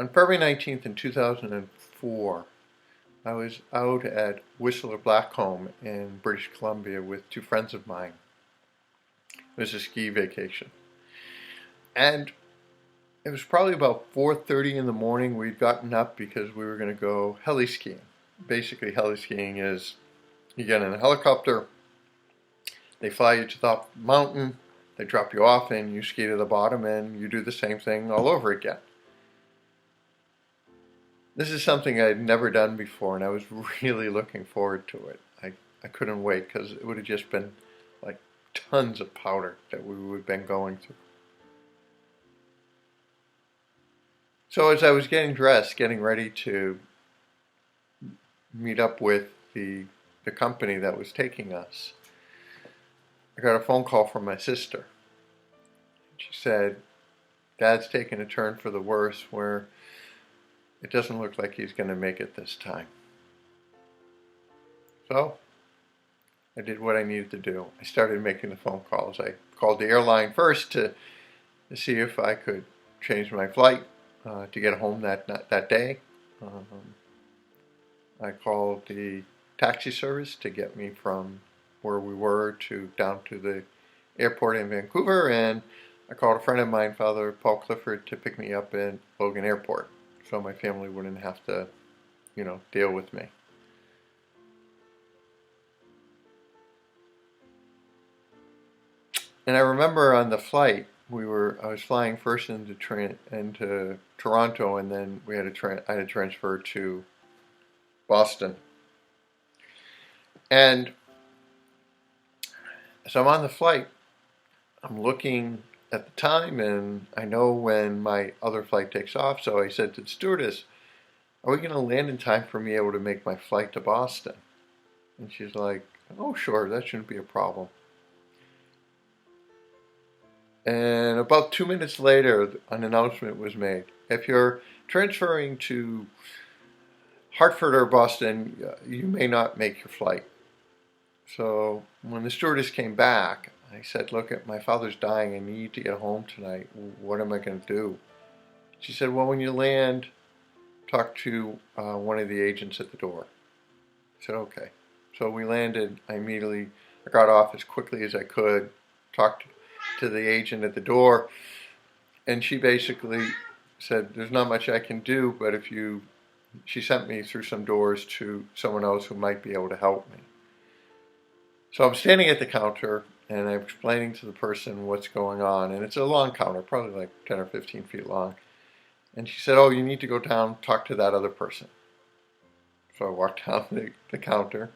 On February 19th in 2004, I was out at Whistler Blackcomb in British Columbia with two friends of mine. It was a ski vacation. And it was probably about 4:30 in the morning. We'd gotten up because we were going to go heli skiing. Basically, heli skiing is you get in a helicopter, they fly you to the top of the mountain, they drop you off, and you ski to the bottom, and you do the same thing all over again. This is something I'd never done before, and I was really looking forward to it. I couldn't wait because it would have just been like tons of powder that we would have been going through. So as I was getting dressed, getting ready to meet up with the company that was taking us, I got a phone call from my sister. She said, Dad's taking a turn for the worse where it doesn't look like he's going to make it this time. So I did what I needed to do. I started making the phone calls. I called the airline first to see if I could change my flight to get home that day. I called the taxi service to get me from where we were down to the airport in Vancouver, and I called a friend of mine, Father Paul Clifford, to pick me up in Logan Airport, so my family wouldn't have to, deal with me. And I remember on the flight, I was flying first into Toronto, and then I had to transfer to Boston. And so I'm on the flight, I'm looking at the time, and I know when my other flight takes off, so I said to the stewardess, are we going to land in time for me able to make my flight to Boston? And she's like, oh sure, that shouldn't be a problem. And about 2 minutes later, an announcement was made. If you're transferring to Hartford or Boston, you may not make your flight. So when the stewardess came back, I said, look, my father's dying. I need to get home tonight. What am I going to do? She said, well, when you land, talk to one of the agents at the door. I said, okay. So we landed. I got off as quickly as I could, talked to the agent at the door, and she basically said, there's not much I can do, but she sent me through some doors to someone else who might be able to help me. So I'm standing at the counter, and I'm explaining to the person what's going on, and it's a long counter, probably like 10 or 15 feet long. And she said, oh, you need to go down, talk to that other person. So I walked down the counter,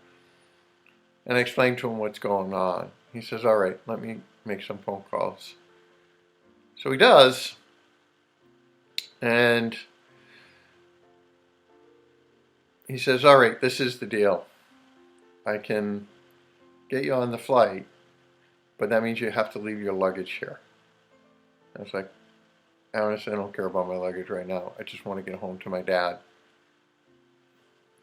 and I explained to him what's going on. He says, all right, let me make some phone calls. So he does, and he says, all right, this is the deal. I can get you on the flight, but that means you have to leave your luggage here. I was like, honestly, I don't care about my luggage right now. I just want to get home to my dad.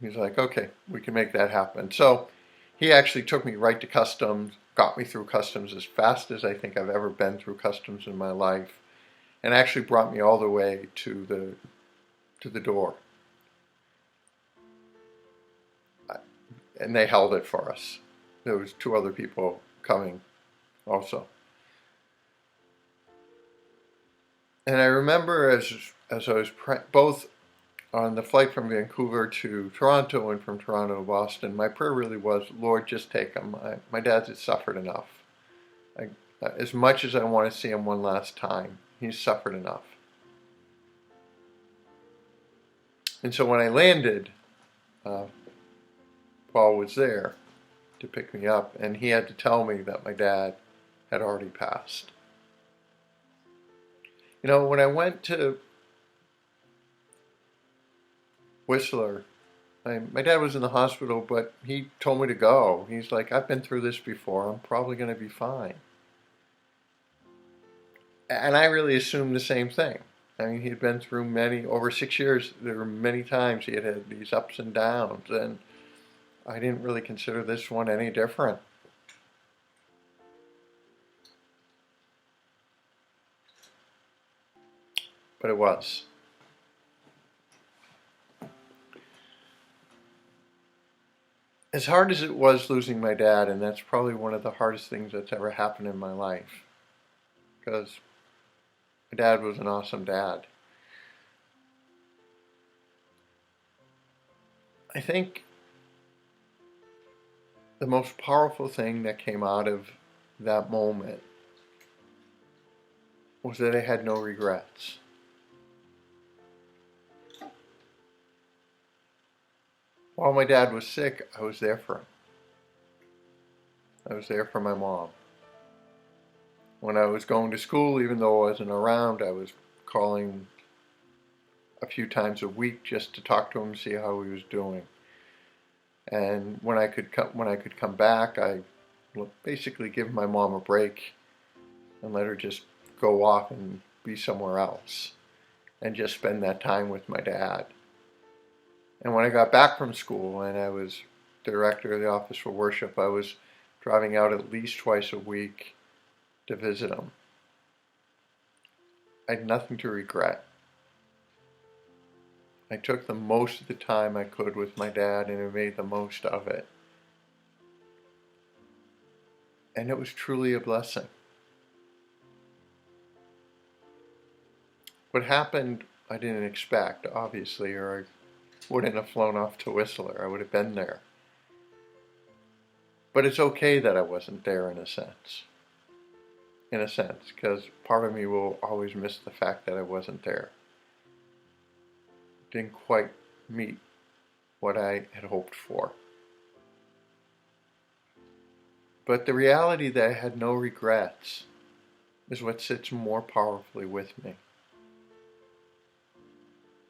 He's like, okay, we can make that happen. So he actually took me right to customs, got me through customs as fast as I think I've ever been through customs in my life, and actually brought me all the way to the door. And they held it for us. There was two other people coming also. And I remember as I was both on the flight from Vancouver to Toronto and from Toronto to Boston, my prayer really was, Lord, just take him. My dad's suffered enough. As much as I want to see him one last time, he's suffered enough. And so when I landed, Paul was there to pick me up, and he had to tell me that my dad had already passed. When I went to Whistler, my dad was in the hospital, but he told me to go. He's like, I've been through this before. I'm probably going to be fine. And I really assumed the same thing. I mean, he'd been through over 6 years, there were many times he had these ups and downs, and I didn't really consider this one any different. But it was. As hard as it was losing my dad, and that's probably one of the hardest things that's ever happened in my life, because my dad was an awesome dad. I think the most powerful thing that came out of that moment was that I had no regrets. While my dad was sick, I was there for him. I was there for my mom. When I was going to school, even though I wasn't around, I was calling a few times a week just to talk to him, see how he was doing. And when I could come back, I basically give my mom a break and let her just go off and be somewhere else and just spend that time with my dad. And when I got back from school and I was director of the Office for Worship, I was driving out at least twice a week to visit him. I had nothing to regret. I took the most of the time I could with my dad and I made the most of it. And it was truly a blessing. What happened, I didn't expect, obviously, or I wouldn't have flown off to Whistler. I would have been there. But it's okay that I wasn't there in a sense, because part of me will always miss the fact that I wasn't there. Didn't quite meet what I had hoped for. But the reality that I had no regrets is what sits more powerfully with me.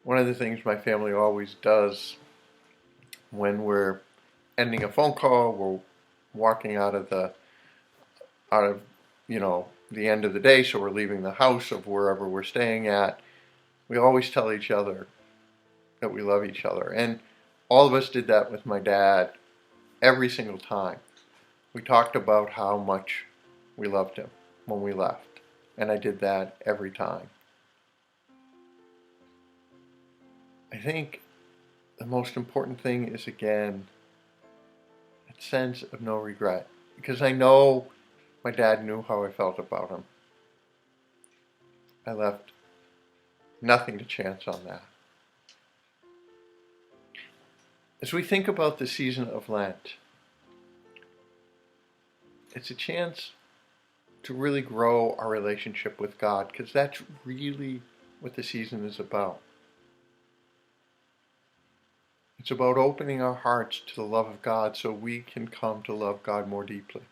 One of the things my family always does when we're ending a phone call, we're walking out of the end of the day, so we're leaving the house of wherever we're staying at, we always tell each other that we love each other. And all of us did that with my dad every single time. We talked about how much we loved him when we left. And I did that every time. I think the most important thing is, again, that sense of no regret. Because I know my dad knew how I felt about him. I left nothing to chance on that. As we think about the season of Lent, it's a chance to really grow our relationship with God, because that's really what the season is about. It's about opening our hearts to the love of God so we can come to love God more deeply.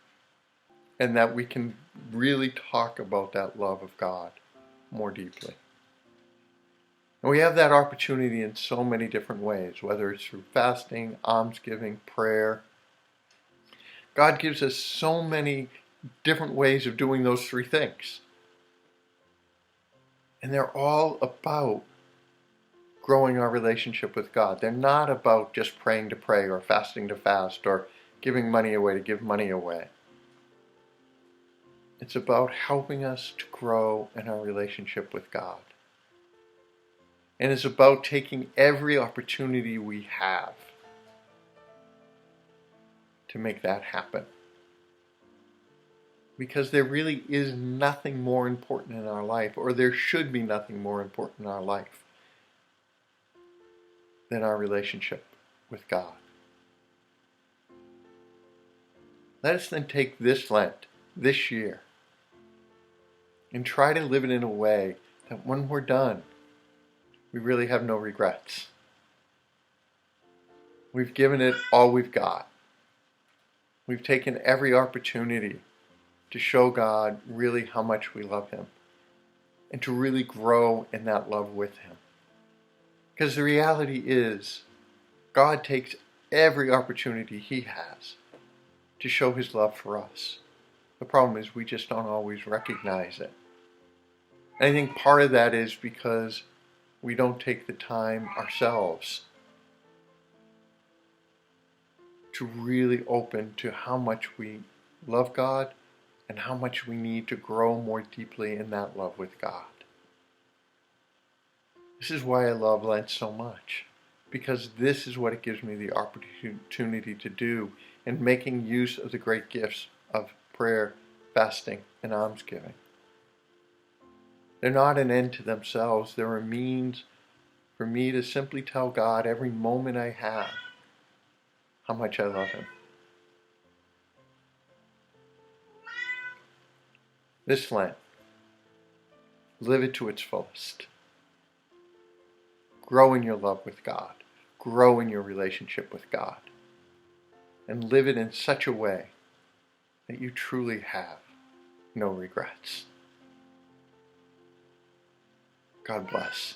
And that we can really talk about that love of God more deeply. And we have that opportunity in so many different ways, whether it's through fasting, almsgiving, prayer. God gives us so many different ways of doing those three things. And they're all about growing our relationship with God. They're not about just praying to pray or fasting to fast or giving money away to give money away. It's about helping us to grow in our relationship with God. And it's about taking every opportunity we have to make that happen. Because there really is nothing more important in our life, or there should be nothing more important in our life than our relationship with God. Let us then take this Lent, this year, and try to live it in a way that when we're done, we really have no regrets. We've given it all we've got. We've taken every opportunity to show God really how much we love Him and to really grow in that love with Him. Because the reality is, God takes every opportunity He has to show His love for us. The problem is we just don't always recognize it. And I think part of that is because we don't take the time ourselves to really open to how much we love God and how much we need to grow more deeply in that love with God. This is why I love Lent so much. because this is what it gives me the opportunity to do in making use of the great gifts of prayer, fasting, and almsgiving. They're not an end to themselves. They're a means for me to simply tell God every moment I have how much I love Him. This Lent, live it to its fullest. Grow in your love with God. Grow in your relationship with God. And live it in such a way that you truly have no regrets. God bless.